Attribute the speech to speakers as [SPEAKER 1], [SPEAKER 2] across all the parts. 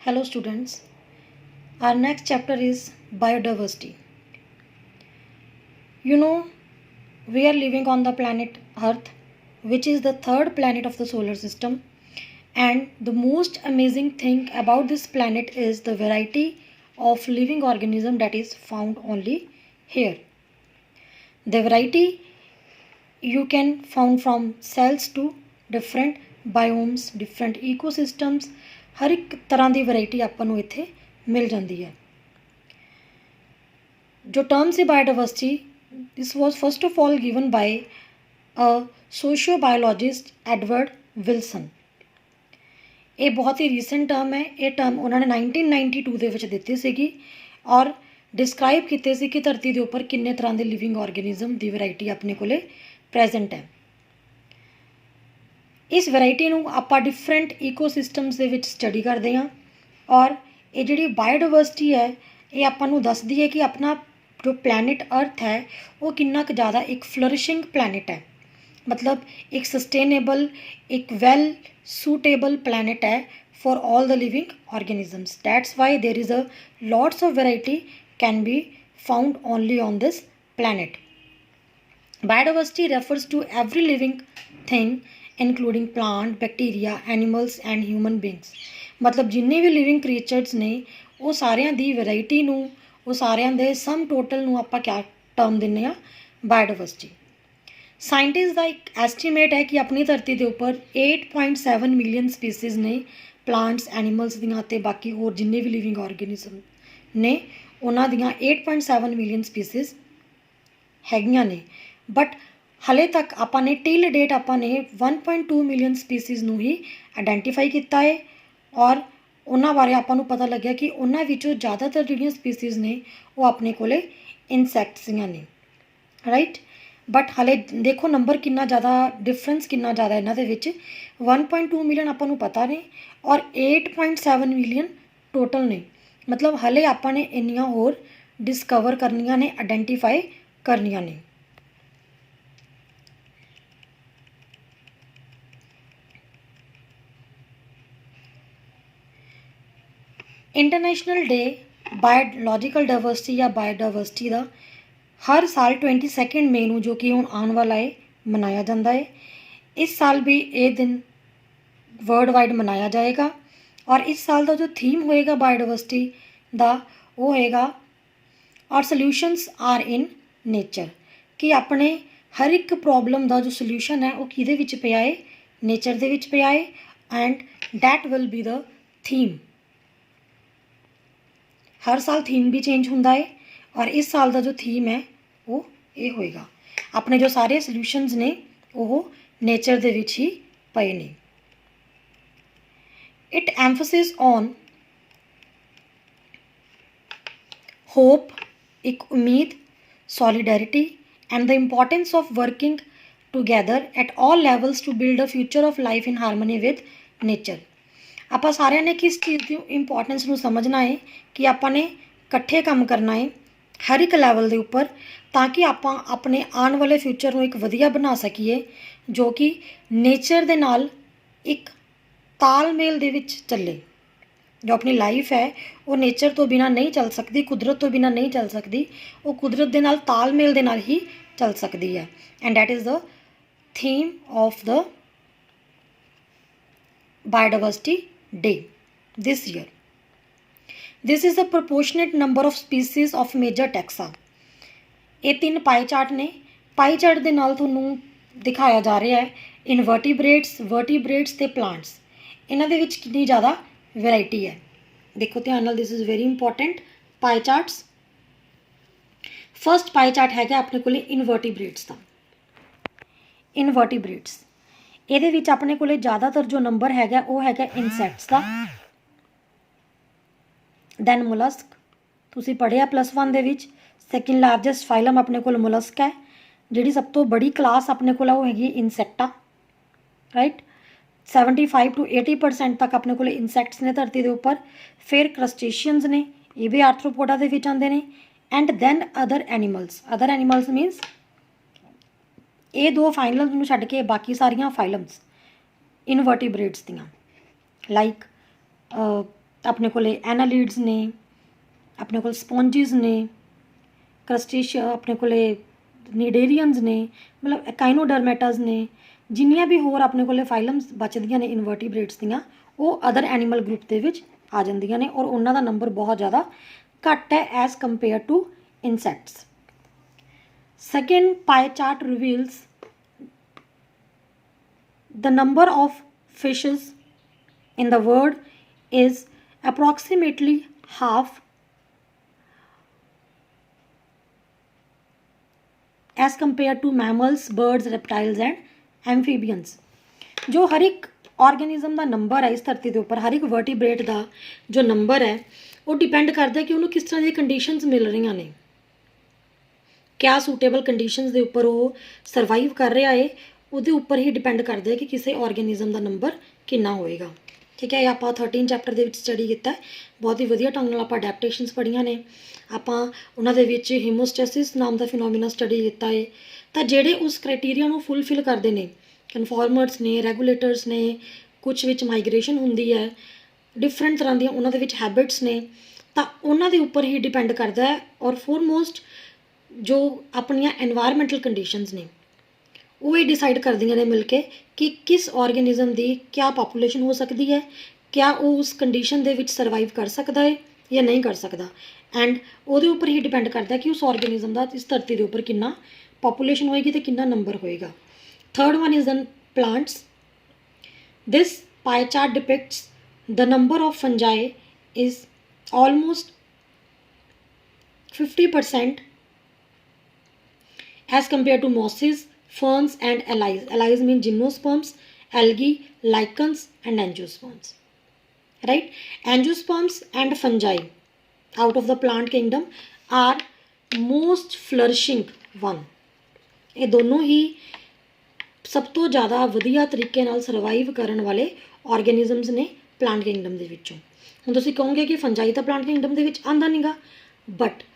[SPEAKER 1] Hello students, our next chapter is biodiversity. You know, we are living on the planet Earth, which is the third planet of the solar system, and the most amazing thing about this planet is the variety of living organism that is found only here. The variety you can found from cells to different biomes, different ecosystems, हर एक तरह की variety ਆਪਾਂ ਨੂੰ ਇੱਥੇ ਮਿਲ ਜਾਂਦੀ ਹੈ। जो term से biodiversity, this was first of all given by a sociobiologist Edward Wilson। ਇਹ बहुत ही ਰੀਸੈਂਟ ਟਰਮ ਹੈ। ਇਹ ਟਰਮ ਉਹਨਾਂ ਨੇ 1992 ਦੇ ਵਿੱਚ ਦਿੱਤੀ ਸੀਗੀ ਔਰ ਡਿਸਕ੍ਰਾਈਬ ਕੀਤੇ ਸੀ ਕਿ ਧਰਤੀ ਦੇ ਉੱਪਰ ਕਿੰਨੇ ਤਰ੍ਹਾਂ ਦੇ ਲਿਵਿੰਗ ਆਰਗੇਨਿਜ਼ਮ ਦੀ ਵੈਰਾਈਟੀ ਆਪਣੇ ਕੋਲੇ ਪ੍ਰੈਜ਼ੈਂਟ ਹੈ। ਇਸ ਵੈਰਾਈਟੀ ਨੂੰ ਆਪਾਂ ਡਿਫਰੈਂਟ ਈਕੋਸਿਸਟਮਸ ਦੇ ਵਿੱਚ ਸਟੱਡੀ ਕਰਦੇ ਹਾਂ ਔਰ ਇਹ ਜਿਹੜੀ ਬਾਇਓਡਾਇਵਰਸਿਟੀ ਹੈ ਇਹ ਆਪਾਂ ਨੂੰ ਦੱਸਦੀ ਹੈ ਕਿ ਆਪਣਾ ਜੋ ਪਲੈਨਟ ਅਰਥ ਹੈ ਉਹ ਕਿੰਨਾ ਕੁ ਜ਼ਿਆਦਾ ਇੱਕ ਫਲਰਿਸ਼ਿੰਗ ਪਲੈਨਟ ਹੈ, ਮਤਲਬ ਇੱਕ ਸਸਟੇਨੇਬਲ, ਇੱਕ ਵੈਲ suitable planet है for all the living organisms. That's why there is a lots of variety can be found only on this planet. Biodiversity refers to every living thing including plant, bacteria, animals and human beings. मतलब जिन्ने भी living creatures ने वो सारियां दी variety ਨੂੰ वो सारियां दे sum total ਨੂੰ ਆਪਾਂ क्या term ਦਿੰਨੇ ਆ biodiversity। ਸਾਇੰਟਿਸਟ ਦਾ ਇੱਕ ਐਸਟੀਮੇਟ ਹੈ ਕਿ ਆਪਣੀ ਧਰਤੀ ਦੇ ਉੱਪਰ 8.7 ਮਿਲੀਅਨ ਸਪੀਸੀਜ਼ ਨੇ ਪਲਾਂਟਸ, ਐਨੀਮਲਸ ਦੀਆਂ ਅਤੇ ਬਾਕੀ ਹੋਰ ਜਿੰਨੇ ਵੀ ਲਿਵਿੰਗ ਆਰਗੇਨਿਜ਼ਮ ਨੇ ਉਹਨਾਂ ਦੀਆਂ 8.7 ਮਿਲੀਅਨ ਸਪੀਸੀਜ਼ ਹੈਗੀਆਂ ਨੇ। ਬਟ ਹਲੇ ਤੱਕ ਆਪਾਂ ਨੇ ਟਿਲ ਡੇਟ ਆਪਾਂ ਨੇ 1.2 ਮਿਲੀਅਨ ਸਪੀਸੀਜ਼ ਨੂੰ ਹੀ ਆਇਡੈਂਟੀਫਾਈ ਕੀਤਾ ਹੈ ਔਰ ਉਹਨਾਂ ਬਾਰੇ ਆਪਾਂ ਨੂੰ ਪਤਾ ਲੱਗਿਆ ਕਿ ਉਹਨਾਂ ਵਿੱਚੋਂ ਜ਼ਿਆਦਾਤਰ ਜਿਹੜੀਆਂ ਸਪੀਸੀਜ਼ ਨੇ ਉਹ ਆਪਣੇ ਕੋਲੇ ਇਨਸੈਕਟਸ ਦੀਆਂ ਨੇ, ਰਾਈਟ। बट हाले देखो नंबर कितना ज़्यादा डिफरेंस कितना ज़्यादा इन्हों के 1.2 मिलियन आपको पता ने और 8.7 मिलियन टोटल ने, मतलब हाले आपने इन्नियां होर डिस्कवर करनियां ने, आइडेंटिफाई करनियां ने। इंटरनेशनल डे बायोलॉजिकल डाइवर्सिटी या बायोडाइवर्सिटी का हर साल 22 मई ਨੂੰ जो कि हुण आने वाला है मनाया जाता है। इस साल भी ये दिन वर्ल्ड वाइड मनाया जाएगा और इस साल का जो थीम होएगा बायोडाइवर्सिटी का वो होएगा और सॉल्यूशंस आर इन नेचर, कि अपने हर एक प्रॉब्लम का जो सॉल्यूशन है वो किहदे विच पिया है, नेचर दे विच पिया है and that will be the theme. हर साल थीम भी चेंज होंदा है और इस साल का जो थीम है वो ये होएगा अपने जो सारे सॉल्यूशंस ने वो नेचर दे विच ही पए ने। इट एम्फसिस ऑन होप, एक उम्मीद, solidarity and the importance of working together at all levels to build a future of life in harmony with nature. आपां सारिਆਂ ने किस चीज़ की इंपॉर्टेंस नूं समझना है कि आपां ने इकट्ठे काम करना है हर एक लैवल के उपर ताकि आपां अपने आने वाले फ्यूचर को एक वधिया बना सकीए जो कि नेचर दे नाल एक तालमेल दे विच चले। जो अपनी लाइफ है वो नेचर तो बिना नहीं चल सकती, कुदरत तो बिना नहीं चल सकती, वो कुदरत दे नाल तालमेल दे नाल ही चल सकती है। And that is the theme of the biodiversity day this year. This is the proportionate number of species of major taxa. ये 3 पाई चार्ट ने, पाई चार्ट के नाल तुहानूं दिखाया जा रहा है इनवर्टिब्रेट्स, वर्टिब्रेट्स ते प्लांट्स, इन्हां दे विच कितनी ज़्यादा वैरायटी है। देखो ध्यान नाल, this is very important pie charts. First pie chart हैगा अपने कोले इनवर्टिब्रेट्स का। इनवर्टिब्रेट्स इहदे विच अपने कोले ज़्यादातर जो नंबर हैगा वो हैगा इंसैक्ट्स का। दैन मोलस्क तुसी पढ़िया +1 दे विच सैकेंड लार्जेस्ट फाइलम अपने कोल मोलस्क है, जिहड़ी सब तो बड़ी क्लास अपने कोल वो हैगी इंसैक्टा, राइट। 75 to 80% तक अपने कोल इंसैक्ट्स ने धरती के उपर। फिर क्रस्टेशियंस ने, ये भी आर्थ्रोपोडा दे विच आंदे ने। And than other animals, other animals मीनस ये 2 फाइलम्स नूं छड्ड के बाकी सारियां फाइलम्स इनवर्टिब्रेट्स दियां लाइक अपने कोले एनालीड्स ने, अपने कोल स्पॉन्जिस ने, क्रस्टेशिया अपने कोले नीडेरियंस ने, मतलब एकाइनोडर्मेटाज ने, जिन्नियां भी होर अपने कोले फाइलम्स बचदियां ने इनवर्टिब्रेट्स दियां ਉਹ अदर एनीमल ग्रुप ਦੇ ਵਿੱਚ ਆ ਜਾਂਦੀਆਂ ਨੇ ਔਰ ਉਹਨਾਂ ਦਾ ਨੰਬਰ ਬਹੁਤ ਜ਼ਿਆਦਾ ਘੱਟ ਹੈ as compare to insects. Second pie chart reveals the number of fishes in the world is approximately half as compared to mammals, birds, reptiles and amphibians। जो हर एक ऑर्गेनिज्म का नंबर है इस धरती के उपर, हर एक वर्टिब्रेट का जो नंबर है वो डिपेंड करता है कि उन्होंने किस तरह की कंडीशनस मिल रही ने, क्या सूटेबल कंडीशनस के उपर वो सर्वाइव कर रहा है, ਉਹਦੇ ਉੱਪਰ ਹੀ ਡਿਪੈਂਡ ਕਰਦਾ ਹੈ ਕਿ ਕਿਸੇ ਆਰਗੇਨਿਜ਼ਮ ਦਾ ਨੰਬਰ ਕਿੰਨਾ ਹੋਏਗਾ। ਠੀਕ ਹੈ, ਇਹ ਆਪਾਂ 13 ਚੈਪਟਰ ਦੇ ਵਿੱਚ ਸਟੱਡੀ ਕੀਤਾ ਹੈ। ਬਹੁਤ ਹੀ ਵਧੀਆ ਢੰਗ ਨਾਲ ਆਪਾਂ ਅਡੈਪਟੇਸ਼ਨਸ ਪੜ੍ਹੀਆਂ ਨੇ, ਆਪਾਂ ਉਹਨਾਂ ਦੇ ਵਿੱਚ ਹੀਮੋਸਟੈਸਿਸ ਨਾਮ ਦਾ ਫਿਨੋਮੀਨਾ ਸਟੱਡੀ ਕੀਤਾ ਹੈ। ਤਾਂ ਜਿਹੜੇ ਉਸ ਕ੍ਰਾਈਟੀਰੀਆ ਨੂੰ ਫੁੱਲਫਿਲ ਕਰਦੇ ਨੇ, ਕਨਫੋਰਮਰਸ ਨੇ, ਰੈਗੂਲੇਟਰਸ ਨੇ, ਕੁਛ ਵਿੱਚ ਮਾਈਗ੍ਰੇਸ਼ਨ ਹੁੰਦੀ ਹੈ, ਡਿਫਰੈਂਟ ਤਰ੍ਹਾਂ ਦੀਆਂ ਉਹਨਾਂ ਦੇ ਵਿੱਚ ਹੈਬਿਟਸ ਨੇ, ਤਾਂ ਉਹਨਾਂ ਦੇ ਉੱਪਰ ਹੀ ਡਿਪੈਂਡ ਕਰਦਾ ਹੈ। ਔਰ ਫੋਰਮੋਸਟ ਜੋ ਆਪਣੀਆਂ ਐਨਵਾਇਰਮੈਂਟਲ ਕੰਡੀਸ਼ਨਸ ਨੇ वो ये डिसाइड करदियां ने मिल के कि किस ऑर्गेनिज्म की क्या पॉपूलेशन हो सकती है, क्या वो उस कंडीशन दे विच सर्वाइव कर सकता है या नहीं कर सकता, एंड वो उपर ही डिपेंड करता है कि उस ऑर्गेनिज्म का इस धरती के उपर कितना पॉपूलेशन होएगी तो कितना नंबर होएगा। Third one is then plants. This pie chart depicts the number of fungi is almost 50% as compared to mosses, ferns and allies. Allies mean gymnosperms, algae, lichens and angiosperms. Right? Angiosperms and fungi out of the plant kingdom are most flourishing one. ये दोनों ही सब तो ज़्यादा वधिया तरीके नाल survive करन वाले organisms ने प्लांट किंगडम दे विचों। हुण तुसीं कहोगे कि फंजाई तो प्लांट किंगडम दे विच आंदा नहींगा, but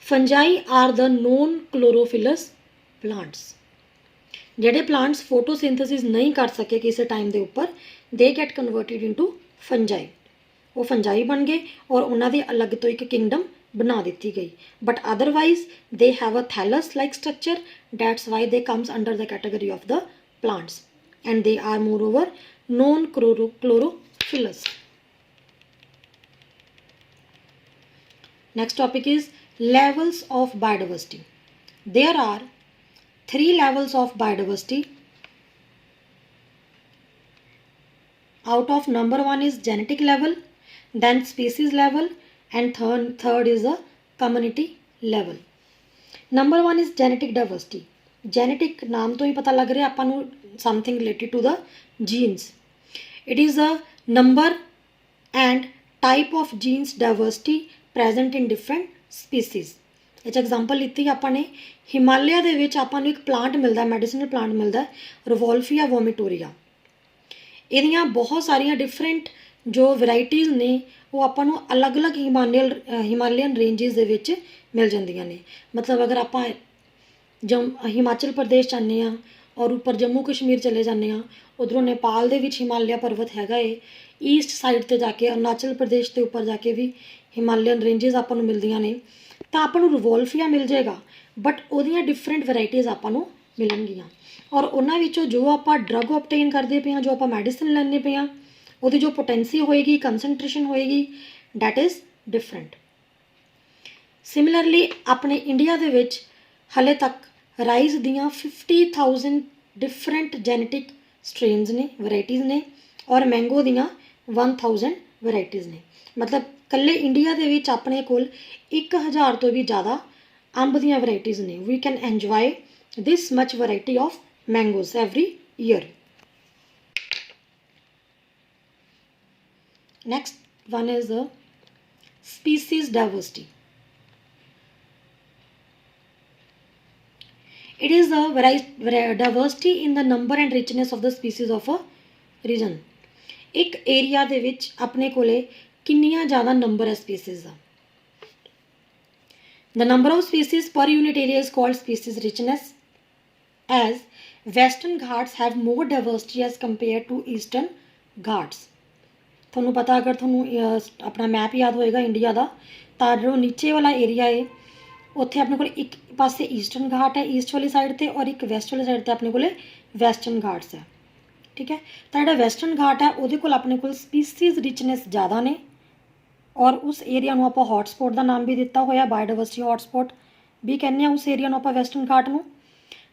[SPEAKER 1] fungi are the non chlorophyllous plants. ਜਿਹੜੇ प्लांट्स फोटोसिंथेसिस नहीं कर सके किसी टाइम के उपर, they get converted into fungi, वो फंजाई बन गए और उन्होंने अलग तो एक किंगडम बना दी गई। But otherwise they have a thallus like structure, that's why they comes under the category of the plants and they are moreover non chlorophyllous. Next topic is levels of biodiversity. There are 3 levels of biodiversity. Out of number 1 is genetic level, then species level, and third is a community level. Number 1 is genetic diversity. Genetic नाम तो ही पता लग रहा है अपन something related to the genes. It is a number and type of genes diversity present in different species. ਇਹ 'ਚ example ਲਿੱਤੀ ਆਪਾਂ ਨੇ, ਹਿਮਾਲਿਆ ਦੇ ਵਿੱਚ ਆਪਾਂ ਨੂੰ ਇੱਕ ਪਲਾਂਟ ਮਿਲਦਾ, ਮੈਡੀਸਨਲ ਪਲਾਂਟ ਮਿਲਦਾ, ਰਿਵੋਲਫੀਆ ਵੋਮੀਟੋਰੀਆ। ਇਹਦੀਆਂ ਬਹੁਤ ਸਾਰੀਆਂ ਡਿਫਰੈਂਟ ਜੋ ਵੈਰਾਈਟੀਜ਼ ਨੇ ਉਹ ਆਪਾਂ ਨੂੰ ਅਲੱਗ-ਅਲੱਗ ਹਿਮਾਲਿਅਨ ਰੇਂਜਿਸ ਦੇ ਵਿੱਚ ਮਿਲ ਜਾਂਦੀਆਂ ਨੇ। ਮਤਲਬ ਅਗਰ ਆਪਾਂ ਹਿਮਾਚਲ ਪ੍ਰਦੇਸ਼ ਜਾਂਦੇ ਹਾਂ ਔਰ ਉੱਪਰ ਜੰਮੂ ਕਸ਼ਮੀਰ ਚਲੇ ਜਾਂਦੇ ਹਾਂ, ਉੱਧਰੋਂ ਨੇਪਾਲ ਦੇ ਵਿੱਚ ਹਿਮਾਲਿਆ ਪਰਬਤ ਹੈਗਾ ਏ, ਈਸਟ ਸਾਈਡ 'ਤੇ ਜਾ ਕੇ ਅਰੁਣਾਚਲ ਪ੍ਰਦੇਸ਼ ਦੇ ਉੱਪਰ ਜਾ ਕੇ ਵੀ ਹਿਮਾਲਿਅਨ ਰੇਂਜਿਸ ਆਪਾਂ ਨੂੰ ਮਿਲਦੀਆਂ ਨੇ, ਤਾਂ ਆਪਾਂ ਨੂੰ ਰਿਵੋਲਫੀਆ ਮਿਲ ਜਾਏਗਾ, ਬਟ ਉਹਦੀਆਂ ਡਿਫਰੈਂਟ ਵੈਰਾਈਟੀਜ਼ ਆਪਾਂ ਨੂੰ ਮਿਲਣਗੀਆਂ। ਔਰ ਉਹਨਾਂ ਵਿੱਚੋਂ ਜੋ ਆਪਾਂ ਡਰੱਗ ਓਬਟੇਨ ਕਰਦੇ ਪਏ ਹਾਂ, ਜੋ ਆਪਾਂ ਮੈਡੀਸਨ ਲੈਂਦੇ ਪਏ ਹਾਂ, ਉਹਦੀ ਜੋ ਪੋਟੈਂਸੀ ਹੋਏਗੀ, ਕੰਸਨਟ੍ਰੇਸ਼ਨ ਹੋਏਗੀ, ਡੈਟ ਇਜ਼ ਡਿਫਰੈਂਟ। ਸਿਮਿਲਰਲੀ ਆਪਣੇ ਇੰਡੀਆ ਦੇ ਵਿੱਚ ਹਾਲੇ ਤੱਕ ਰਾਈਸ ਦੀਆਂ 50,000 ਡਿਫਰੈਂਟ ਜੈਨੇਟਿਕ ਸਟ੍ਰੇਨਸ ਨੇ, ਵੈਰਾਈਟੀਜ਼ ਨੇ, ਔਰ ਮੈਂਗੋ ਦੀਆਂ 1000 ਵੈਰਾਈਟੀਜ਼ ਨੇ। ਮਤਲਬ ਕੱਲੇ ਇੰਡੀਆ ਦੇ ਵਿੱਚ ਆਪਣੇ ਕੋਲ 1000 ਤੋਂ ਵੀ ਜ਼ਿਆਦਾ ਅੰਬ ਦੀਆਂ ਵੈਰਾਈਟੀਜ਼ ਨੇ। We can enjoy this much variety of mangoes every year. Next one is the species diversity. It is the diversity in the number and richness of the species of a region. एक area ਦੇ ਵਿੱਚ ਆਪਣੇ ਕੋਲੇ ਕਿੰਨੀਆਂ ਜ਼ਿਆਦਾ number ਹੈ species the. The number of species per unit area is called species richness, as Western Ghats have more diversity as compared to Eastern Ghats. ਤੁਹਾਨੂੰ ਪਤਾ अगर ਤੁਹਾਨੂੰ अपना मैप याद होएगा इंडिया का, तो जो नीचे वाला एरिया है उत्थे अपने को एक पासे ईस्टर्न घाट है ईस्ट वाली साइड ते, और एक वैस्ट वाली साइड ते अपने को वैसटर्न घाट्स है। ठीक है, तो जो वैसटर्न घाट है वो अपने को स्पीसीज रिचनेस ज़्यादा ने, और उस एरिया को आप हॉटस्पॉट का नाम भी दिता होया, बायोडाइवर्सिटी हॉटस्पॉट भी कहने उस एरिया को आप वैसटर्न घाट में।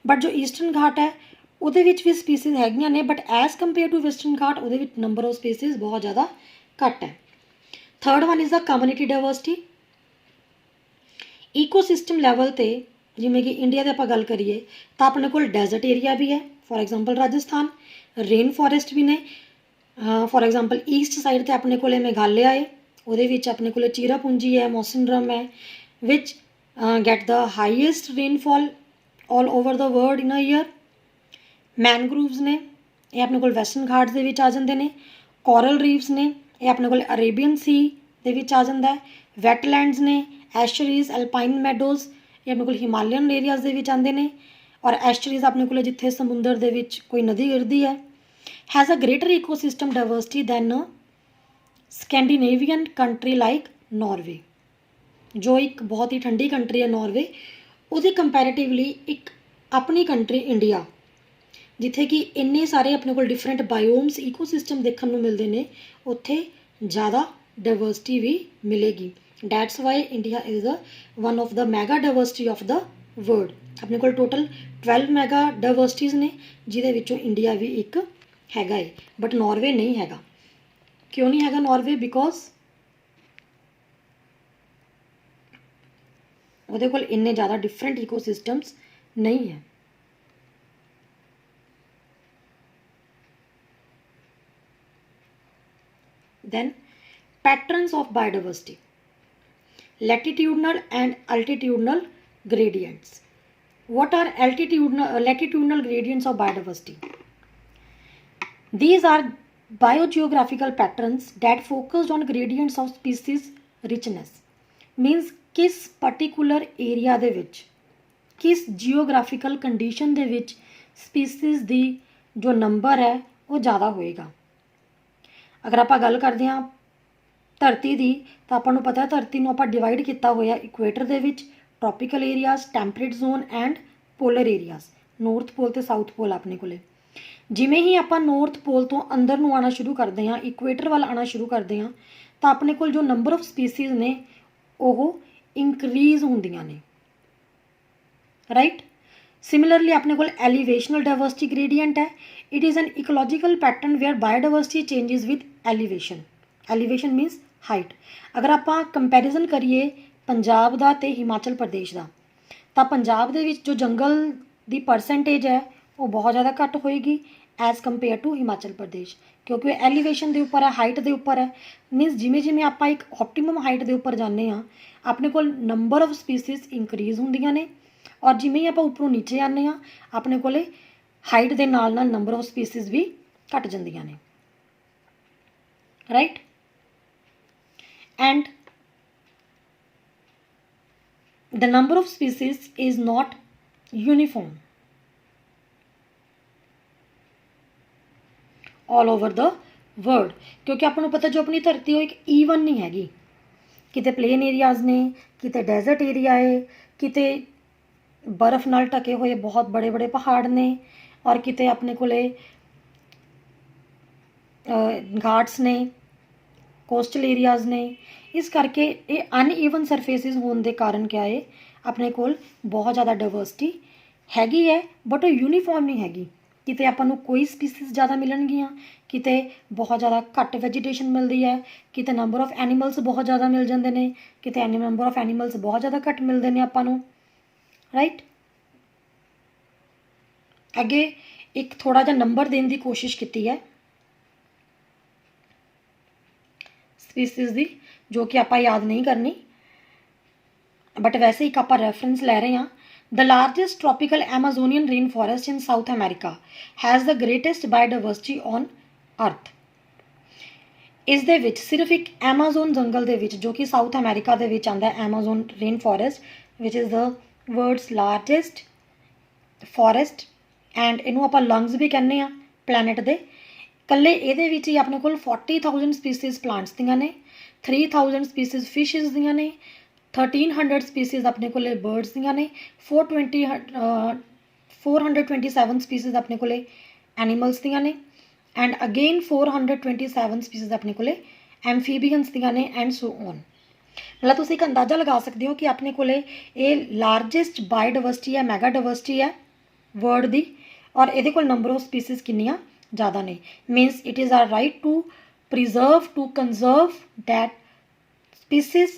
[SPEAKER 1] बट जो ईस्टर्न घाट है वो भी स्पीसीज हैगियां ने, but as compare to western घाट वो नंबर ऑफ स्पीसीज बहुत ज़्यादा घट है। Third one is the community diversity. Ecosystem level ते जिमें कि इंडिया की आप गल करिए तो अपने को डेजर्ट एरिया भी है, for example Rajasthan, rain forest भी ने, फॉर एग्जाम्पल ईस्ट साइड ते अपने को मेघालय है, वो अपने को चीरापूंजी है, मौसमड्रम है, which get the highest rainfall all over the world in a year. Mangroves ने ये अपने को वैसटर्न घाट्स दे विच आ जाते हैं। कोरल रीफ्स ने ये अपने को अरेबियन सी दे विच आ जाता है। वैटलैंड्स ने, एस्चरीज, एल्पाइन मैडोज ये अपने को हिमालयन एरियाज दे विच आते हैं, और एस्चरीज अपने को जिथे समुंदर दे विच कोई नदी गिरती है। Has a greater ecosystem diversity then a Scandinavian country like Norway, जो एक बहुत ही ठंडी कंट्री है नॉर्वे, उसकी कंपैरेटिवली एक अपनी कंट्री इंडिया जिथे कि इन्ने सारे अपने को डिफरेंट बायोम्स इकोसिस्टम देखने को मिलते हैं, उत्थे ज़्यादा डाइवर्सिटी भी मिलेगी। That's why India is the one of the mega diversity of the world. अपने को टोटल 12 मैगा डाइवर्सिटीज़ ने, जिहदे विचों इंडिया भी एक हैगा है, बट नॉर्वे नहीं हैगा। क्यों नहीं हैगा नॉर्वे? बिकॉज उहदे कोल इन्ने ज़्यादा डिफरेंट इकोसिस्टम्स नहीं है। Then patterns of biodiversity, latitudinal and altitudinal gradients. What are latitudinal gradients of biodiversity? These are biogeographical patterns that focused on gradients of species richness, means किस particular area ਦੇ ਵਿੱਚ किस geographical condition ਦੇ ਵਿੱਚ species ਦੀ जो number है वो ज़्यादा होएगा। अगर आप गल करते हैं धरती की, तो आपको पता है धरती को आप डिवाइड किया होया इक्वेटर के विच, tropical areas, temperate zone and polar areas, north pole तो साउथ पोल अपने को। जिमें ही आप नॉर्थ पोल तो अंदर नूं आना शुरू करते हैं, इक्वेटर वाल आना शुरू करते हैं, तो अपने को जो नंबर ऑफ स्पीसीज ने वो इंक्रीज होंदियां ने, राइट। सिमिलरली अपने को एलिवेशनल डाइवर्सिटी ग्रेडियंट है। It is an ecological pattern where biodiversity changes with elevation. Elevation means height. अगर आप कंपैरिजन करिए पंजाब दा ते हिमाचल प्रदेश का, तो पंजाब दे विच जो जंगल की परसेंटेज है वो बहुत ज़्यादा घट होएगी as compare to Himachal Pradesh, क्योंकि एलिवेशन के उपर है, हाइट के उपर है। मीनस जिमें जिमें आप एक ऑप्टिमम हाइट के उपर जाने अपने को नंबर ऑफ स्पीसीज इंक्रीज होंदियां ने, और जिमें ही आप उपरों नीचे आने अपने को हाइट के नाल नंबर ऑफ स्पीसीज भी घट जांदियां ने, right. And the number of species is not uniform all over the world, क्योंकि आपको पता जो अपनी धरती वो एक ईवन नहीं हैगी। किते प्लेन एरियाज ने, किते डेजर्ट एरिया है, किते बर्फ नाल ढके हुए बहुत बड़े बड़े पहाड़ ने, और किते अपने कोले घाट्स ने, कोस्टल एरियाज ने। इस करके ये अनईवन सरफेसिस होने के कारण क्या है, अपने कोल बहुत ज़्यादा डाइवर्सिटी हैगी है, बट वो यूनीफॉर्म नहीं हैगी। किते आपां कोई स्पीसीज ज़्यादा मिलणगियां, किते बहुत ज़्यादा घट वैजीटेशन मिलती है, किते नंबर ऑफ एनीमल्स बहुत ज़्यादा मिल जाते हैं, किते नंबर ऑफ एनीमल्स बहुत ज़्यादा घट मिलते हैं आपां नूं, राइट। अगे एक थोड़ा जा नंबर देने की कोशिश की है स्पीसीज की, जो कि आप याद नहीं करनी, बट वैसे एक आप रेफरेंस ले रहे हैं। The largest tropical Amazonian rain forest in South America has the greatest biodiversity on earth. इस दे विच सिर्फ एक एमाजोन जंगल दे विच, जो कि साउथ अमेरिका दे विच आंदा है, Amazon rain forest which is the world's largest forest, and इनू आप लंग्स भी कहने प्लैनेट दे। ਕੱਲੇ ਇਹਦੇ ਵਿੱਚ ਹੀ ਆਪਣੇ ਕੋਲ 40,000 ਸਪੀਸੀਜ਼ ਪਲਾਂਟਸ ਦੀਆਂ ਨੇ, 3,000 ਸਪੀਸੀਜ਼ ਫਿਸ਼ਿਜ਼ ਦੀਆਂ ਨੇ, 1,300 ਸਪੀਸੀਜ਼ ਆਪਣੇ ਕੋਲੇ ਬਰਡਸ ਦੀਆਂ ਨੇ, 427 ਸਪੀਸੀਜ਼ ਆਪਣੇ ਕੋਲੇ ਐਨੀਮਲਸ ਦੀਆਂ ਨੇ, ਐਂਡ ਅਗੇਨ 427 ਸਪੀਸੀਜ਼ ਆਪਣੇ ਕੋਲੇ ਐਮਫੀਬੀਅਨਸ ਦੀਆਂ ਨੇ, ਐਂਡ ਸੋ ਔਨ। ਮਤਲਬ ਤੁਸੀਂ ਇੱਕ ਅੰਦਾਜ਼ਾ ਲਗਾ ਸਕਦੇ ਹੋ ਕਿ ਆਪਣੇ ਕੋਲੇ ਇਹ ਲਾਰਜੈਸਟ ਬਾਇਓਡਾਇਵਰਸਿਟੀ ਹੈ, ਮੈਗਾ ਡਾਇਵਰਸਿਟੀ ਹੈ ਵਰਲਡ ਦੀ, ਔਰ ਇਹਦੇ ਕੋਲ ਨੰਬਰ ਆਫ ਸਪੀਸੀਜ਼ ਕਿੰਨੀਆਂ ज़्यादा ने। Means it is our right to preserve to conserve that species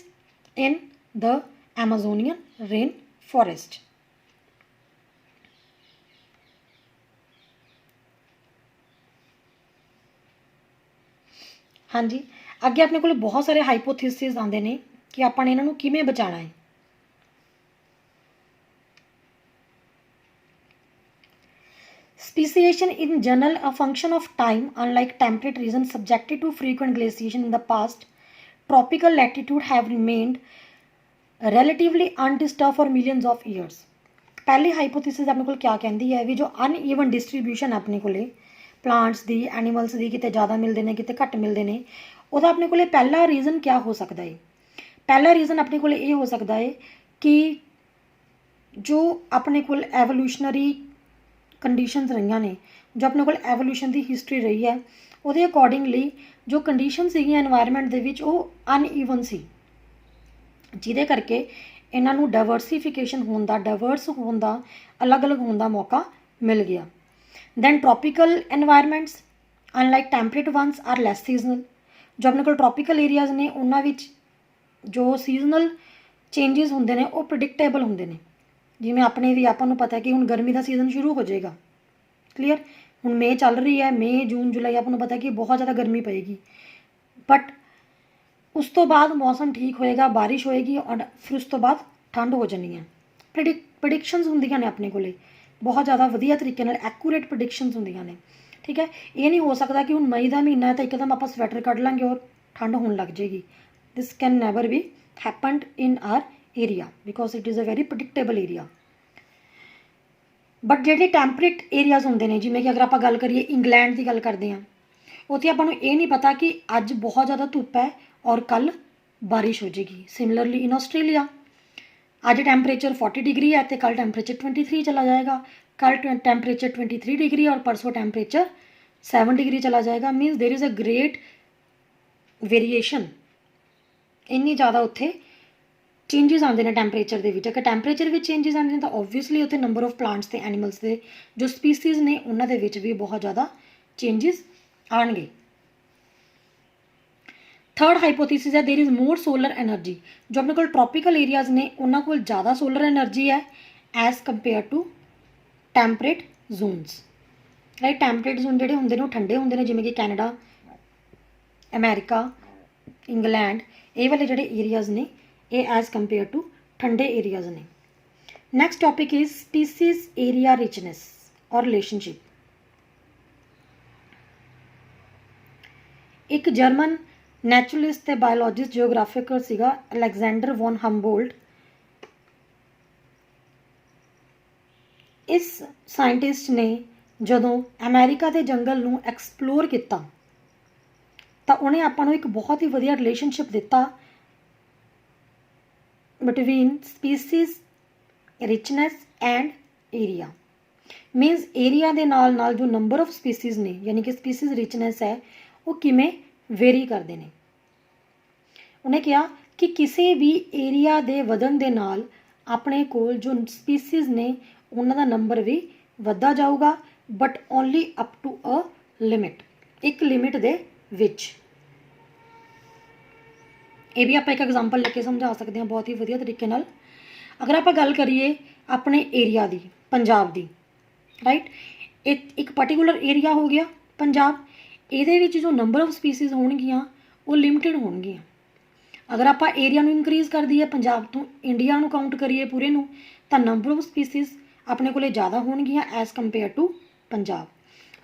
[SPEAKER 1] in the Amazonian rain forest. हाँ जी, अगे अपने को बहुत सारे हाइपोथेसिस आते हैं कि आपने इन्हों किवें बचाना है। Speciation in general a function of time, unlike temperate regions subjected to frequent glaciation in the past. Tropical latitude have remained relatively undisturbed for millions of years. पहली हाइपोथेसिस अपने को क्या कहती है भी जो अनईवन डिस्ट्रीब्यूशन अपने को प्लांट्स दी एनीमल्स दी किते ज़्यादा मिलते हैं किते घट मिलते हैं, उसका अपने को पहला रीजन क्या हो सकता है। पहला रीजन अपने को ये हो सकता है कि जो अपने को एवोल्यूशनरी कंडीशनस रही ने, जो अपने को एवोल्यूशन की हिस्टरी रही है, वो अकॉर्डिंगली जो कंडीशन सी एनवायरमेंट के वो अनईवन सी, जिदे करके इन्हों डाइवर्सीफिकेशन होने का, डाइवर्स होने का, अलग अलग होने का मौका मिल गया। Then tropical environments unlike temperate ones are less seasonal. जो अपने को ट्रॉपिकल एरियाज़ ने उन्होंने जो सीजनल चेंजिज होंगे ने वो प्रिडिक्टेबल होंगे ने। जिमें अपने भी आपको पता है कि हुण गर्मी का सीजन शुरू हो जाएगा, क्लीयर। हुण मई चल रही है, मई जून जुलाई आपको पता है कि बहुत ज़्यादा गर्मी पएगी, बट उस तो बाद मौसम ठीक होएगा, बारिश होएगी और फिर उस तो बाद ठंड हो जानी है। प्रिडिक्शनस होंदियां ने अपने को बहुत ज़्यादा वधिया तरीके नाल एक्यूरेट प्रिडिक्शनस होंदियां ने, ठीक है। ये नहीं हो सकता कि हुण मई का महीना है तो एकदम आप स्वैटर कढ़ लांगे और ठंड होने लग जाएगी। This can never be happened in our area because it is a very predictable area. But जो टैंपरेट एरियाज़ होंगे ने, जिमें कि अगर आप गल करिए इंग्लैंड की गल करते हैं, उत्थे आपां ये नहीं पता कि अज बहुत ज़्यादा धुप है और कल बारिश हो जाएगी। सिमिलरली इन ऑस्ट्रेलिया अज टैंपरेचर 40 डिग्री है तो कल टैंपरेचर 23 चला जाएगा, कल टैंपरेचर 23 डिग्री और परसों टैंपरेचर 7 डिग्री चला जाएगा। मीनस there is a great variation, इन्नी ज़्यादा उत्थे चेंजिज आते हैं टैंपरेचर के। अगर टैंपरेचर में चेंजिज आते हैं तो ओबवियसली उत्थे नंबर ऑफ प्लांट्स ते एनीमल्स के जो स्पीसीज ने उन्होंने भी बहुत ज़्यादा चेंजिज आएंगे। थर्ड हाइपोथेसिस है there is more solar energy. जो अपने को ट्रॉपिकल एरियाज़ ने उन्होंने को ज़्यादा सोलर एनर्जी है as compare to temperate zones, right. Temperate zone जोड़े होंगे ठंडे होंगे जिमें कि कैनेडा, अमेरिका, इंग्लैंड, ये वाले जोड़े एरियाज़ ने ये एज कंपेयर टू ठंडे एरियाज़ ने। Next topic is species area richness और रिलेशनशिप। एक जर्मन नैचुरलिस्ट ते बायोलॉजिस्ट जियोग्राफिकर सीगा अलेक्जेंडर वॉन हम्बोल्ट। इस साइंटिस्ट ने जदों अमेरिका के जंगल नूं एक्सप्लोर किया तो उन्हें आपां एक बहुत ही वधिया रिलेशनशिप दिता between species richness and area. मीनस area के नाल नाल जो नंबर ऑफ स्पीसीज ने यानी कि स्पीसीज रिचनेस है वो किमें वेरी करते हैं। उन्हें कहा कि किसी भी एरिया के वधन के नाल अपने कोल जो स्पीसीज ने उन्होंने नंबर भी वधदा जाऊगा, but only up to a limit, एक लिमिट दे विच। ये भी आप एक एग्जाम्पल लेके समझा सकते हैं बहुत ही वधिया तरीके नाल। अगर आप गल करिए अपने एरिया की, पंजाब की, राइट, एक पर्टिकुलर एरिया हो गया पंजाब, ये जो नंबर ऑफ स्पीसीज होणगियां वो लिमिटेड होणगियां। अगर आप एरिया नूं इनक्रीज कर दईए पंजाब तो इंडिया नूं काउंट करिए पूरे नूं तो नंबर ऑफ स्पीसीज अपने को ज़्यादा होणगियां एज कंपेयर टू पंजाब।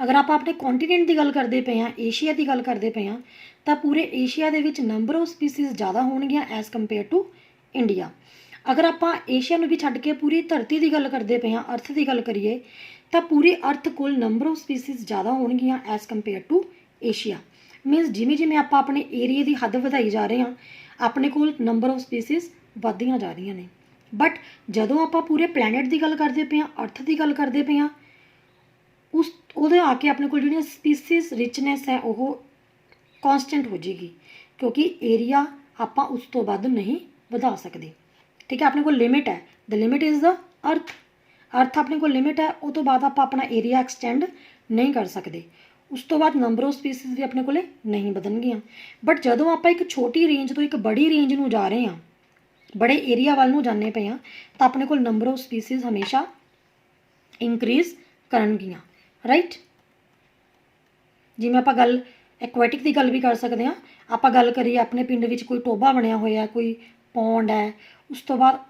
[SPEAKER 1] अगर आप अपने कॉन्टीनेंट की गल करते पे हैं, एशिया की गल करते पे हैं, तो पूरे एशिया के विच नंबर ऑफ स्पीसीज ज़्यादा होणगियां एज कंपेयर टू इंडिया। अगर आप एशिया नूं भी छड्ड के पूरी धरती की गल करते पे हैं, अर्थ की गल करिए, तो पूरी अर्थ कोल नंबर ऑफ स्पीसीज ज़्यादा होणगियां as compare to Asia. Means जिमें जिमें आप अपने एरिए की हद वधाई जा रहे हैं अपने कोल नंबर ऑफ स्पीसीज वधदियां जा रही ने। बट जदों आप पूरे प्लैनेट की गल करते पे हाँ, अर्थ की गल करते पे हाँ, उस उहदे आके अपने कोल जिहड़ियां स्पीसीज रिचनेस है वो कॉन्सटेंट हो जाएगी, क्योंकि एरिया आप उस तो वध नहीं वधा सकते। ठीक है, अपने को लिमिट है, the limit is the earth. Earth अपने को लिमिट है, उस तो बाद आप अपना एरिया एक्सटेंड नहीं कर सकते। उस तो बाद नंबर ऑफ स्पीसीज भी अपने को नहीं बदलणगियां। बट जदों आप एक छोटी रेंज तो एक बड़ी रेंज में जा रहे हैं, बड़े एरिया वाल नूं जाने पे हाँ, तो अपने को नंबर ऑफ स्पीसीज हमेशा इंक्रीज करनगियां। राइट, जिवें आप गल एक्वैटिक की गल भी कर सकते हैं। आप गल करिए अपने पिंड में कोई टोबा बनया होया, कोई पौंड है, उस तो बाद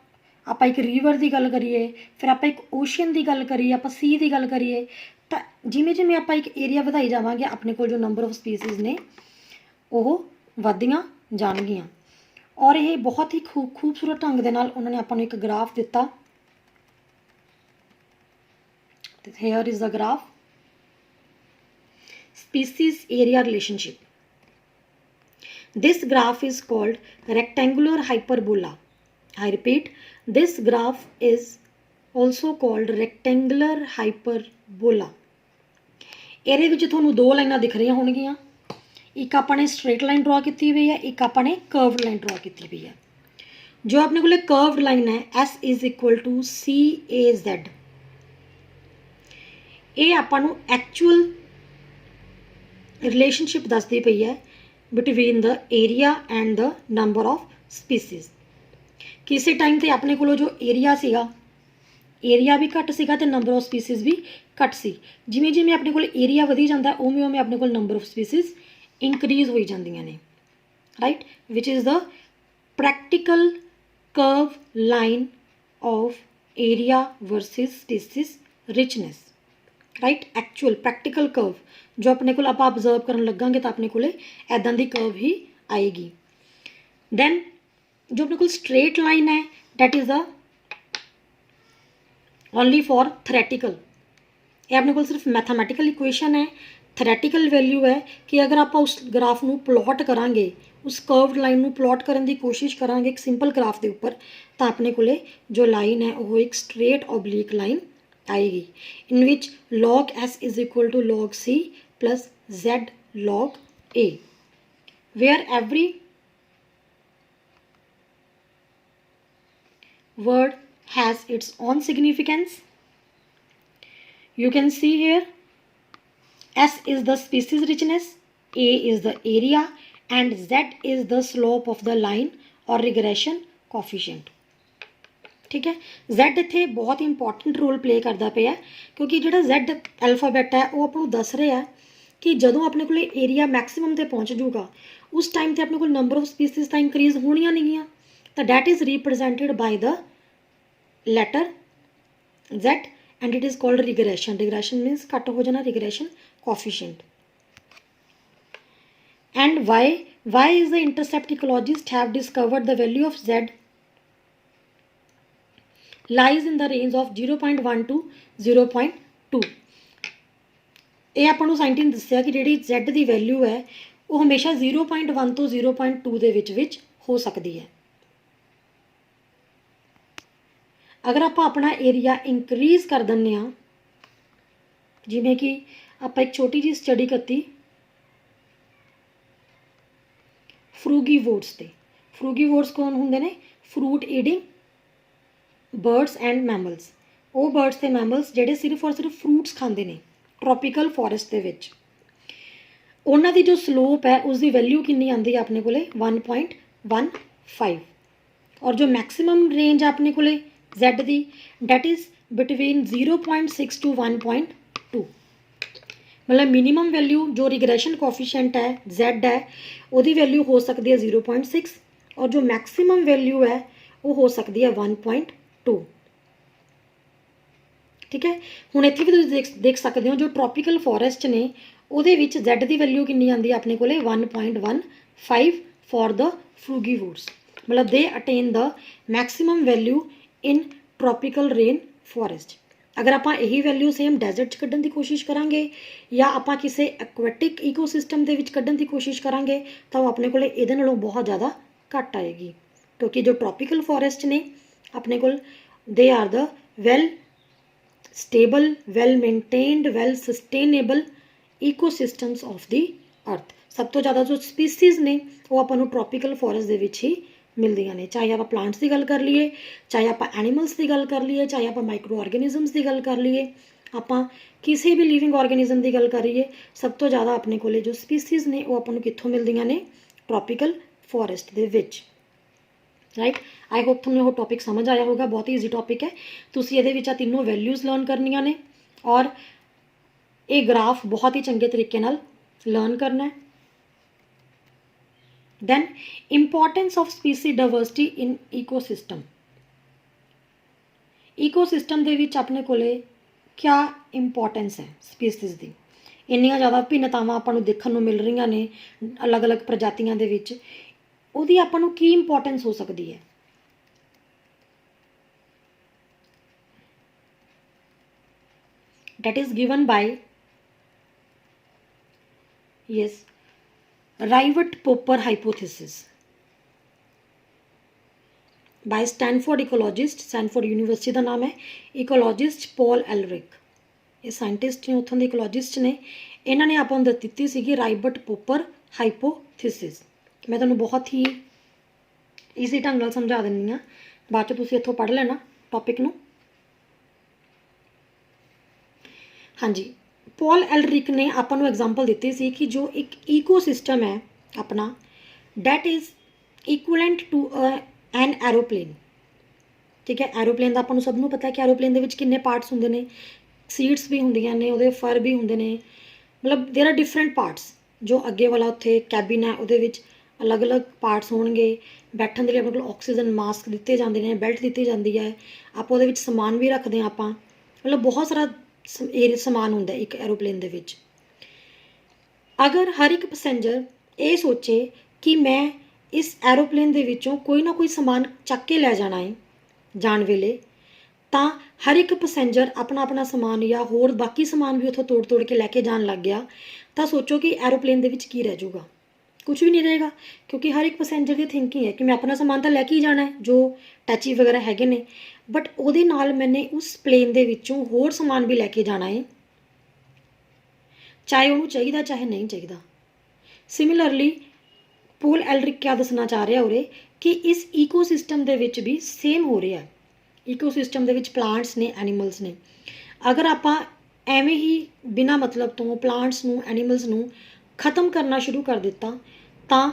[SPEAKER 1] आप एक रीवर की गल करिए, फिर आप एक ओशन की गल करिए, आप सी की गल करिए, तो जिमें जिमें आप एक एरिया वधाई जावांगे अपने को जो नंबर ऑफ स्पीसीज ने वो वधदियां जाणगियां। और ये बहुत ही खूबसूरत ढंग दे नाल उन्होंने आपां नूं एक ग्राफ दिता। Here is the graph species area relationship. This graph is called rectangular hyperbola. I repeat, this graph is also called rectangular hyperbola. ਇਹਦੇ ਵਿੱਚ ਤੁਹਾਨੂੰ ਦੋ ਲਾਈਨਾਂ ਦਿਖ ਰਹੀਆਂ ਹੋਣਗੀਆਂ, ਇੱਕ ਆਪਾਂ ਨੇ ਸਟ੍ਰੇਟ ਲਾਈਨ ਡਰਾ ਕੀਤੀ ਹੋਈ ਹੈ, ਇੱਕ ਆਪਾਂ ਨੇ ਕਰਵਡ ਲਾਈਨ ਡਰਾ ਕੀਤੀ ਹੋਈ ਹੈ। ਜੋ ਆਪਣੇ ਕੋਲੇ ਕਰਵਡ ਲਾਈਨ ਹੈ S is equal to CAZ, ਇਹ ਆਪਾਂ ਨੂੰ ਐਕਚੁਅਲ रिलेशनशिप दसदी पई है between the area and the number of species. किसी टाइम ते अपने को जो एरिया सीगा, एरिया भी घट सीगा ते नंबर ऑफ स्पीसीज भी घट सी। जिमें जिमें अपने को एरिया वधी जाता है उवें उवें अपने को नंबर ऑफ स्पीसीज इंक्रीज होई जांदियां ने। Right, which is the practical curve line of area versus species richness. Right, actual practical curve जो अपने को आप ऑब्जर्व करन लगांगे तो अपने को ऐदा की कर्व ही आएगी। दैन जो अपने को स्ट्रेट लाइन है that is the only for theoretical. ये अपने को सिर्फ मैथामैटिकल इक्वेशन है, थ्रैटिकल वैल्यू है कि अगर आप उस ग्राफ नूं प्लॉट करांगे, उस कर्व्ड लाइन नूं प्लॉट करने की कोशिश करांगे एक सिंपल ग्राफ के उपर, तो अपने को जो लाइन है वो एक स्ट्रेट ऑब्लिक लाइन आएगी, इन विच log S is equal to log C plus Z log A, where every word has its own significance. You can see here S is the species richness, A is the area and Z is the slope of the line or regression coefficient. ठीक है, Z इत्थे बहुत important role play करता पे है, क्योंकि जो Z alphabet है वो आपको दस रहा है कि जदों अपने को एरिया मैक्सीमम ते पहुँच जूगा उस टाइम ते अपने को नंबर ऑफ स्पीसीज तो इंक्रीज होनियां नहीं, तो that is represented by the letter Z and it is called regression. Regression means घट हो जाना, regression coefficient. And Y is the intercept ecologist have discovered the value of Z lies in the range of 0.1 to 0.2। ये आपको scientist ने दस्सिया कि जी Z की value है वो हमेशा 0.1 तो 0.2 दे विच हो सकती है। अगर आप अपना एरिया इंक्रीज कर दें, जिमें कि आप एक छोटी जी स्टडी करती फ्रूगीवोर्स ते। फ्रूगीवोर्स कौन होंगे ने? Fruit eating birds and mammals. वो बर्ड्स ते मैमल्स ਜਿਹੜੇ सिर्फ और सिर्फ फ्रूट्स खाते हैं ट्रॉपिकल फॉरेस्ट के विच। उन्हां दी जो स्लोप है उसकी वैल्यू कितनी आती है अपने को 1.15, और जो मैक्सीमम रेंज अपने को Z the that is between 0.6 to 1.2। मतलब मिनीमम वैल्यू जो रिग्रेशन कोएफिशिएंट है Z है उसकी वैल्यू हो सकती है 0.6, और जो मैक्सीमम वैल्यू है वो हो सकती है 1.2। ठीक है, हुण इत्थे भी तुसीं देख सकते हो जो ट्रॉपिकल फॉरेस्ट ने उहदे विच Z की वैल्यू कितनी आती है अपने को 1.15 फॉर द फ्रूगीवोर्स। मतलब they attain the maximum value in tropical rain forest. अगर आप यही वैल्यू सेम डेजर्ट च कड्ढण की कोशिश करांगे या आप किसी एक्वैटिक ईकोसिस्टम के कड्ढण की कोशिश करांगे तो अपने को इहदे नालों बहुत ज़्यादा घट आएगी, क्योंकि जो ट्रॉपिकल फॉरेस्ट ने अपने को they are the well stable, well maintained, well sustainable ecosystems of the earth. सब तो ज़्यादा जो स्पीसीज़ ने वो आपां नूं ट्रॉपिकल फॉरेस्ट दे विच ही मिलदियां ने, चाहे आप प्लांट्स की गल कर लीए, चाहे आप एनीमल्स की गल कर लीए, चाहे आप माइक्रो ऑर्गेनिजम्स की गल कर लीए, आप किसी भी लिविंग ऑर्गेनिजम की गल करिए, सब तो ज़्यादा अपने को जो स्पीसीज़ ने वो आपां नूं कित्थों मिलदियां ने, tropical forest they which. Right, I hope तुमने वो टॉपिक समझ आया होगा, बहुत ही ईजी टॉपिक है। तुसीं इहदे विच तीनों वैल्यूज़ लर्न करनियां ने और ये ग्राफ बहुत ही चंगे तरीके नाल लर्न करना है। Then importance of species diversity in ecosystem। ecosystem ਦੇ ਵਿੱਚ ਆਪਣੇ ਕੋਲੇ क्या ਇੰਪੋਰਟੈਂਸ ਹੈ ਸਪੀਸੀਜ਼ ਦੀ, ਇੰਨੀਆਂ ਜ਼ਿਆਦਾ ਭਿੰਨਤਾਵਾਂ ਆਪਾਂ ਨੂੰ ਦੇਖਣ ਨੂੰ ਮਿਲ ਰਹੀਆਂ ਨੇ ਅਲੱਗ-ਅਲੱਗ ਪ੍ਰਜਾਤੀਆਂ ਦੇ ਵਿੱਚ, ਉਹਦੀ ਆਪਾਂ ਨੂੰ ਕੀ ਇੰਪੋਰਟੈਂਸ ਹੋ ਸਕਦੀ ਹੈ। that is given by yes Rivett-Popper hypothesis by Stanford ecologist, Stanford university का नाम है इकोलॉजिस्ट पॉल एलरिक। ये साइंटिस्ट ने उत्थों के इकोलॉजिस्ट ने, इन्होंने आपां नूं दित्ती सीगी राइबर्ट-पोपर हाइपोथेसिस। मैं तुहानूं बहुत ही ईजी ढंग नाल समझा दिंदी हाँ, बाद च तुसीं इत्थों पढ़ लेना टॉपिक नूं। हाँ जी, पॉल एलरिक ने आपां नूं एग्जाम्पल दित्ती सी कि जो एक ईकोसिस्टम है अपना, that is equivalent to an aeroplane. ठीक है, एरोप्लेन का आपां नूं सब नूं पता है कि एरोप्लेन दे विच किन्ने पार्ट्स हुंदे ने, सीट्स भी हुंदियां ने, उहदे फर भी हुंदे ने, मतलब देयर आर डिफरेंट पार्ट्स। जो अगे वाला उत्थे कैबिन है उहदे विच अलग अलग पार्ट्स होणगे, बैठण दे लई अपने कोल ऑक्सीजन मास्क दित्ते जांदे ने, बेल्ट दित्ती जांदी है, आप उहदे विच समान भी रखदे हां आपां, मतलब बहुत सारा समान हुंदा एक एरोप्लेन दे विच। अगर हर एक पैसेंजर ये सोचे कि मैं इस एरोप्लेन दे विचों कोई ना कोई समान चक के लै जाना है जाण वेले, तां हर एक पैसेंजर अपना अपना समान या होर बाकी समान भी उत्थों तोड़ तोड़ के लैके जाण लग गया, तां सोचो कि एरोप्लेन दे विच की रह जाऊगा, कुछ भी नहीं रहेगा, क्योंकि हर एक पैसेंजर की थिंकिंग है कि मैं अपना समान तो लैके ही जाना है, जो टैची वगैरह हैगे ने, बट उहदे नाल मैंने उस प्लेन दे विचों होर समान भी लैके जाना है, चाहे उन्होंने चाहिए चाहे नहीं चाहिए। सिमिलरली पॉल एलरिक क्या दसना चाह रहा उरे कि इस ईकोसिस्टम दे विच भी सेम हो रहा है। ईकोसिस्टम दे विच प्लांट्स ने, एनीमल्स ने, अगर आप एवें ही बिना मतलब तो प्लांट्स नूं, एनीमल्स नूं खत्म करना शुरू कर दिता, तां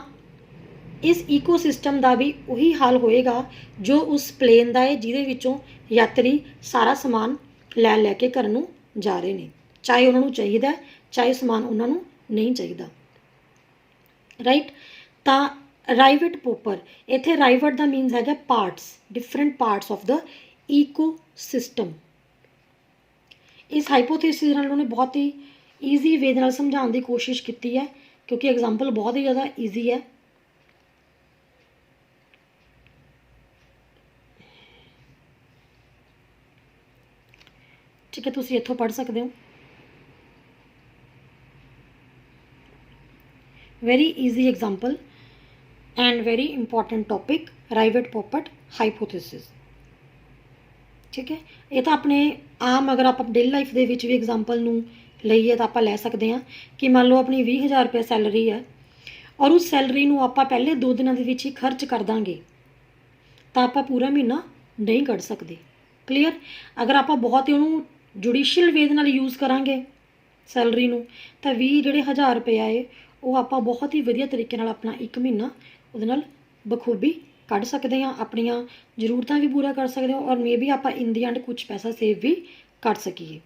[SPEAKER 1] इस ईकोसिस्टम का भी उही हाल होएगा जो उस प्लेन का है जिहदे विचों यात्री सारा समान लै लैके घर नूं जा रहे हैं, चाहे उन्होंने चाहिए चाहे समान उन्होंने नहीं चाहिए। राइट, तो राइवेट-पोपर, इत्थे राइवेट का मीनस है parts, different parts of the ecosystem. इस हाइपोथेसिस नाल उन्होंने बहुत ही ईजी वे नाल समझाउण की कोशिश की है, क्योंकि एग्जाम्पल बहुत ही ज़्यादा ईजी है। ठीक है, तुसीं इत्थों पढ़ सकते हो। Very easy example and very important topic, rivet popper hypothesis. ठीक है, ये तो अपने आम अगर आप डेली लाइफ के भी एग्जाम्पल नूं लईए तो आप लै सकते हैं कि मान लो अपनी 20,000 रुपये सैलरी है और उस सैलरी नूं आप पहले 2 दिनों के ही खर्च कर देंगे तो आप पूरा महीना नहीं कढ़ सकते। क्लीयर, अगर आप बहुत ही उन्होंने जुडिशियल वे नाल यूज़ करांगे सैलरी नूं तो 20,000 रुपये है वो आप बहुत ही वधिया तरीके नाल अपना एक महीना उहदे नाल बखूबी कढ़ सकते हैं, अपनियां जरूरतां भी पूरा कर सकते हो और मे बी आप इन दी एंड कुछ पैसा सेव भी कर सकीए।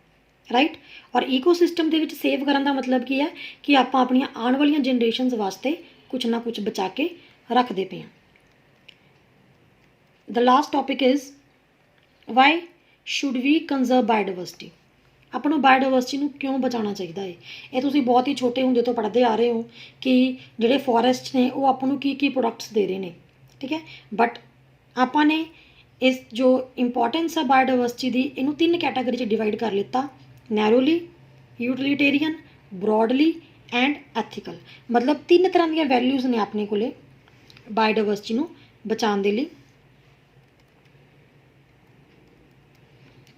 [SPEAKER 1] राइट, और ईकोसिस्टम दे विच सेव करन दा मतलब की है कि आप अपनियां आने वाली जनरेशनस वास्ते कुछ ना कुछ बचा के रखते पे हैं। The last topic is why should we conserve biodiversity. ਆਪਾਂ ਨੂੰ ਬਾਇਓਡਾਇਵਰਸਿਟੀ ਨੂੰ ਕਿਉਂ ਬਚਾਉਣਾ ਚਾਹੀਦਾ ਹੈ। ਇਹ ਤੁਸੀਂ ਬਹੁਤ ਹੀ ਛੋਟੇ ਹੁੰਦੇ ਤੋਂ ਪੜ੍ਹਦੇ ਆ ਰਹੇ ਹੋ ਕਿ ਜਿਹੜੇ ਫੋਰੈਸਟ ਨੇ ਉਹ ਆਪਾਂ ਨੂੰ ਕੀ ਕੀ ਪ੍ਰੋਡਕਟਸ ਦੇ ਰਹੇ ਨੇ। ਠੀਕ ਹੈ, ਬਟ ਆਪਾਂ ਨੇ इस जो इंपॉर्टेंस है बायोडाइवर्सिटी की, इनू 3 कैटागरी च डिवाइड कर लिता, narrowly, utilitarian, broadly and ethical. मतलब 3 तरह दी वैल्यूज़ ने अपने को बायोडाइवर्सिटी नू बचाने के लिए।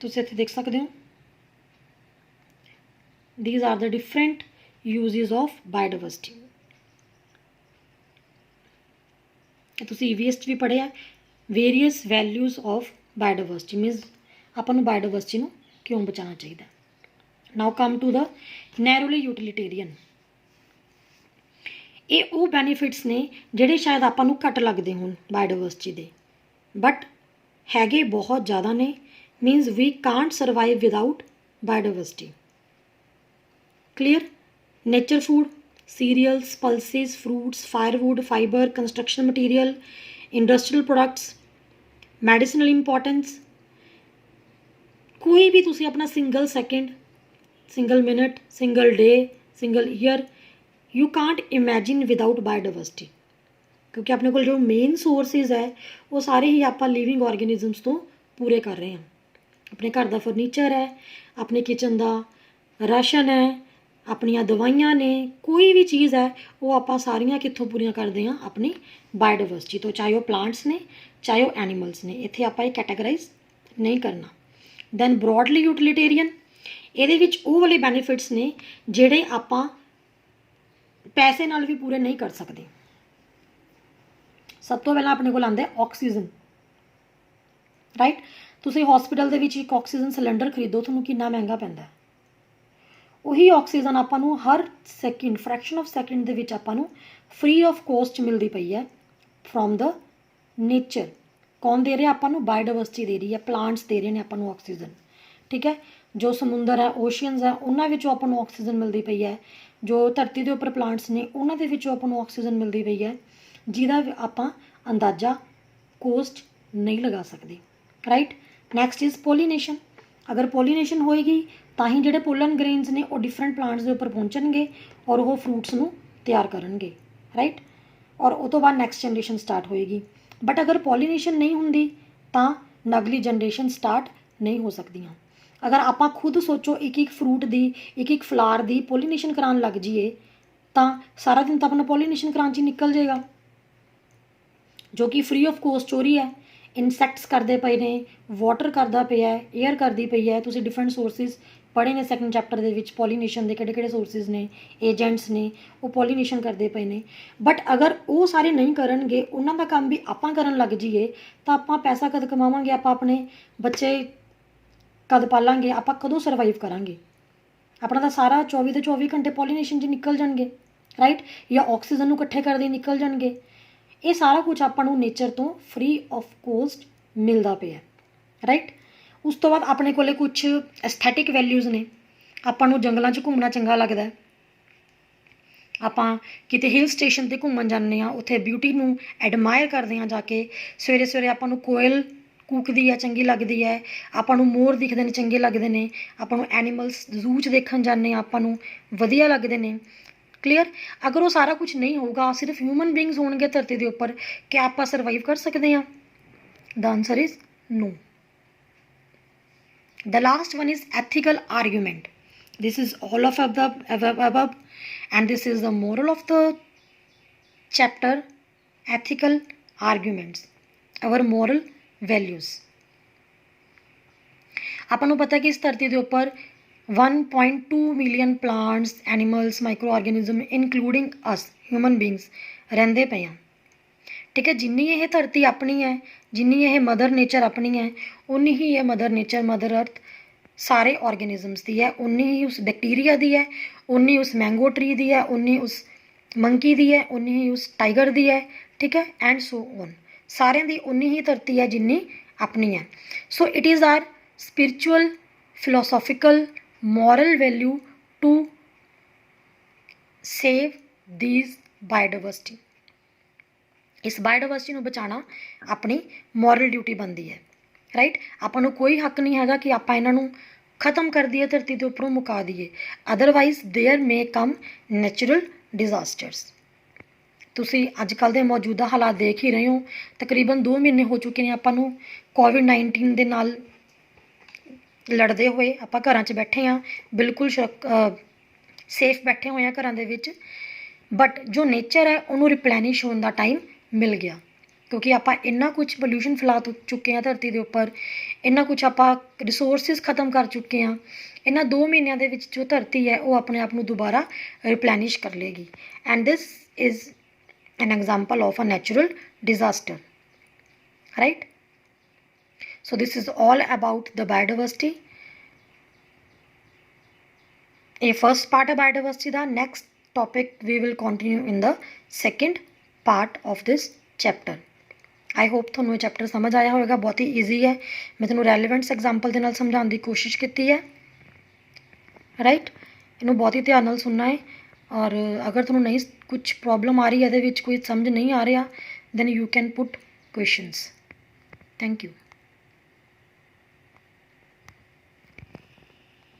[SPEAKER 1] तुसीं इत्थे देख सकते हो, these are the different uses of biodiversity. तुसीं EVS भी पढ़िया, various values of biodiversity means आपां नूं बायोडाइवर्सिटी नूं क्यों बचाना चाहिए। Now come to the narrowly utilitarian. ये वो बैनीफिट्स ने जिहड़े शायद आपां नूं घट लगदे होण बायोडाइवर्सिटी दे, बट हैगे बहुत ज़्यादा ने। Means we can't survive without biodiversity. Clear? Nature food, cereals, pulses, fruits, firewood, fibre, construction material, industrial products, medicinal importance. कोई भी तुसी अपना single second, single minute, single day, single year you can't imagine without biodiversity, क्योंकि अपने को जो main sources है वो सारे ही आप लिविंग ऑर्गेनिजम्स तो पूरे कर रहे हैं। अपने घर का फर्नीचर है, अपने किचन का राशन है, अपनिया दवाइयाँ ने, कोई भी चीज़ है वो आप सारियां कित्थों पूरियां करते हैं, अपनी बायोडाइवर्सिटी तो। चाहे वो प्लांट्स ने, चाहे वो एनीमल्स ने, इत्थे आप कैटेगराइज नहीं करना। दैन ब्रॉडली यूटिलिटेरियन, ये वो वाले बैनीफिट्स ने जिहड़े आप पैसे नाल भी पूरे नहीं कर सकते। सब तो पहला अपने को आंदा है ऑक्सीजन, राइट। तुसीं हॉस्पिटल दे विच एक ऑक्सीजन सिलेंडर खरीदो, तुहानूं कितना महंगा पैंदा है। वही ऑक्सीजन आपां नूं हर सैकेंड, फ्रैक्शन ऑफ सैकेंड दे विच आपां नूं फ्री ऑफ कॉस्ट मिलती पई है फ्रॉम द नेचर। कौन दे रहा आपां नूं? बायोडाइवर्सिटी दे रही है, प्लांट्स दे रहे हैं आपां नूं ऑक्सीजन, ठीक है। जो समुंदर है, ओशियनस है, उन्हां विचों आपां नूं ऑक्सीजन मिलती पई है। जो धरती के उपर प्लांट्स ने, उन्हां दे विचों आपां नूं ऑक्सीजन मिलती पई है, जिहदा आपां अंदाजा कोस्ट नहीं लगा सकते, राइट। Next is pollination. अगर पोलीनेशन होएगी ਤਾਂ ਹੀ ਜਿਹੜੇ ਪੋਲਨ ਗ੍ਰੇਨਸ ਨੇ ਉਹ ਡਿਫਰੈਂਟ ਪਲਾਂਟਸ ਦੇ ਉੱਪਰ ਪਹੁੰਚਣਗੇ ਔਰ ਉਹ ਫਰੂਟਸ ਨੂੰ ਤਿਆਰ ਕਰਨਗੇ, ਰਾਈਟ। ਔਰ ਉਹ ਤੋਂ ਬਾਅਦ ਨੈਕਸਟ ਜਨਰੇਸ਼ਨ ਸਟਾਰਟ ਹੋਏਗੀ। ਬਟ ਅਗਰ ਪੋਲੀਨੇਸ਼ਨ ਨਹੀਂ ਹੁੰਦੀ ਤਾਂ ਨਗਲੀ ਜਨਰੇਸ਼ਨ ਸਟਾਰਟ ਨਹੀਂ ਹੋ ਸਕਦੀਆਂ। ਅਗਰ ਆਪਾਂ ਖੁਦ ਸੋਚੋ ਇੱਕ ਇੱਕ ਫਰੂਟ ਦੀ, ਇੱਕ ਇੱਕ ਫਲਾਰ ਦੀ ਪੋਲੀਨੇਸ਼ਨ ਕਰਾਉਣ ਲੱਗ ਜਾਈਏ ਤਾਂ ਸਾਰਾ ਦਿਨ ਤਾਂ ਆਪਣਾ ਪੋਲੀਨੇਸ਼ਨ ਕਰਾਉਣ 'ਚ ਹੀ ਨਿਕਲ ਜਾਏਗਾ, ਜੋ ਕਿ ਫ੍ਰੀ ਆਫ ਕੋਸਟ ਹੋ ਰਹੀ ਹੈ। ਇਨਸੈਕਟਸ ਕਰਦੇ ਪਏ ਨੇ, ਵਾਟਰ ਕਰਦਾ ਪਿਆ, ਏਅਰ ਕਰਦੀ ਪਈ ਹੈ। ਤੁਸੀਂ ਡਿਫਰੈਂਟ ਸੋਰਸਿਸ पढ़े ने सैकेंड चैप्टर के पॉलीनेशन के किहड़े सोर्सिस ने, एजेंट्स ने, वो पॉलीनेशन करते पे ने। बट अगर वो सारे नहीं करनगे, उन्हों का काम भी आपां करन लग जाइए तो आपां पैसा कद कमावांगे, आपां अपने बच्चे कद पालांगे, आपां कदों सर्वाइव करांगे। अपना तो सारा 24 तो 24 घंटे पॉलीनेशन च निकल जाएंगे, राइट। या ऑक्सीजन इकट्ठे करते निकल जाएंगे। ये सारा कुछ आपां नूं नेचर तो फ्री ऑफ कॉस्ट मिलता पे है, राइट। उस तो बाद अपने को कुछ एस्थैटिक वैल्यूज़ ने। आपां नूं जंगलों च घूमना चंगा लगता है, आपां किते हिल स्टेशन ते घूमन जाने, उत्थे ब्यूटी नूं एडमायर करते हैं जाके। सवेरे सवेरे आपां नूं कोयल कूकदी है, चंगी लगती है। आपां नूं मोर दिखते हैं, चंगे लगते हैं। आपां नूं एनीमल्स जू च देखण जाने, आपां नूं वधिया लगते हैं, क्लीयर। अगर वो सारा कुछ नहीं होगा, सिर्फ ह्यूमन बींग्स होणगे धरती के उपर, क्या आप सर्वाइव कर सकते हैं? The answer is no. The last one is ethical argument. This is all of above, and this is the moral of the chapter, ethical arguments, our moral values. ਆਪਾਂ ਨੂੰ ਪਤਾ ਕਿ ਇਸ ਧਰਤੀ ਦੇ ਉੱਪਰ 1.2 million plants, animals, micro organism including us human beings ਰਹਿੰਦੇ ਪਏ ਆ, ठीक है। जिन्नी ये धरती अपनी है, जिन्नी ये मदर नेचर अपनी है, उन्नी ही ये मदर नेचर, मदर अर्थ सारे ऑर्गेनिजम्स दी है। उन्नी ही उस बैक्टीरिया दी है, उन्नी उस मैंगो ट्री दी है, उन्नी उस मंकी दी है, उन्नी ही उस टाइगर दी है, ठीक है, एंड सो ऑन। सारे दी उन्नी ही धरती है जिन्नी अपनी है। So it is our spiritual, philosophical, moral value to save these biodiversity. इस बायोडाइवर्सिटी नूं बचाना अपनी मॉरल ड्यूटी बनती है, राइट। आपां नूं कोई हक नहीं हैगा कि आपां इन्हां नूं खत्म कर दिए, धरती के उपरों मुका दिए। Otherwise there may come natural disasters. ਤੁਸੀਂ ਅੱਜ ਕੱਲ੍ਹ ਦੇ ਮੌਜੂਦਾ ਹਾਲਾਤ ਦੇਖ ਹੀ ਰਹੇ ਹੋ। ਤਕਰੀਬਨ 2 ਮਹੀਨੇ ਹੋ ਚੁੱਕੇ ਨੇ ਆਪਾਂ ਨੂੰ ਕੋਵਿਡ-19 ਦੇ ਨਾਲ ਲੜਦੇ ਹੋਏ। ਆਪਾਂ ਘਰਾਂ 'ਚ ਬੈਠੇ ਹਾਂ, ਬਿਲਕੁਲ ਸੇਫ ਬੈਠੇ ਹੋਏ ਹਾਂ ਘਰਾਂ ਦੇ ਵਿੱਚ। ਬਟ ਜੋ ਨੇਚਰ ਹੈ ਉਹਨੂੰ ਰਿਪਲੈਨਿਸ਼ ਹੋਣ ਦਾ ਟਾਈਮ ਮਿਲ ਗਿਆ, ਕਿਉਂਕਿ ਆਪਾਂ ਇੰਨਾ ਕੁਛ ਪੋਲਿਊਸ਼ਨ ਫੈਲਾ ਚੁੱਕੇ ਹਾਂ ਧਰਤੀ ਦੇ ਉੱਪਰ, ਇੰਨਾ ਕੁਛ ਆਪਾਂ ਰਿਸੋਰਸਿਸ ਖ਼ਤਮ ਕਰ ਚੁੱਕੇ ਹਾਂ। ਇਹਨਾਂ 2 ਮਹੀਨਿਆਂ ਦੇ ਵਿੱਚ ਜੋ ਧਰਤੀ ਹੈ ਉਹ ਆਪਣੇ ਆਪ ਨੂੰ ਦੁਬਾਰਾ ਰਿਪਲੈਨਿਸ਼ ਕਰ ਲਏਗੀ। And this is an example of a natural disaster, right? So this is all about the biodiversity. A first part of biodiversity, the next topic we will continue in the second part of this chapter. I hope ਤੁਹਾਨੂੰ ਇਹ chapter ਸਮਝ ਆਇਆ ਹੋਵੇਗਾ। ਬਹੁਤ ਹੀ easy ਹੈ, ਮੈਂ ਤੁਹਾਨੂੰ ਰੈਲੀਵੈਂਟਸ example ਦੇ ਨਾਲ ਸਮਝਾਉਣ ਦੀ ਕੋਸ਼ਿਸ਼ ਕੀਤੀ ਹੈ, ਰਾਈਟ। ਇਹਨੂੰ ਬਹੁਤ ਹੀ ਧਿਆਨ ਨਾਲ ਸੁਣਨਾ ਹੈ। ਔਰ ਅਗਰ ਤੁਹਾਨੂੰ ਨਹੀਂ ਕੁਛ ਪ੍ਰੋਬਲਮ ਆ ਰਹੀ ਹੈ, ਇਹਦੇ ਵਿੱਚ ਕੋਈ ਸਮਝ ਨਹੀਂ ਆ ਰਿਹਾ, then you can put questions. Thank you.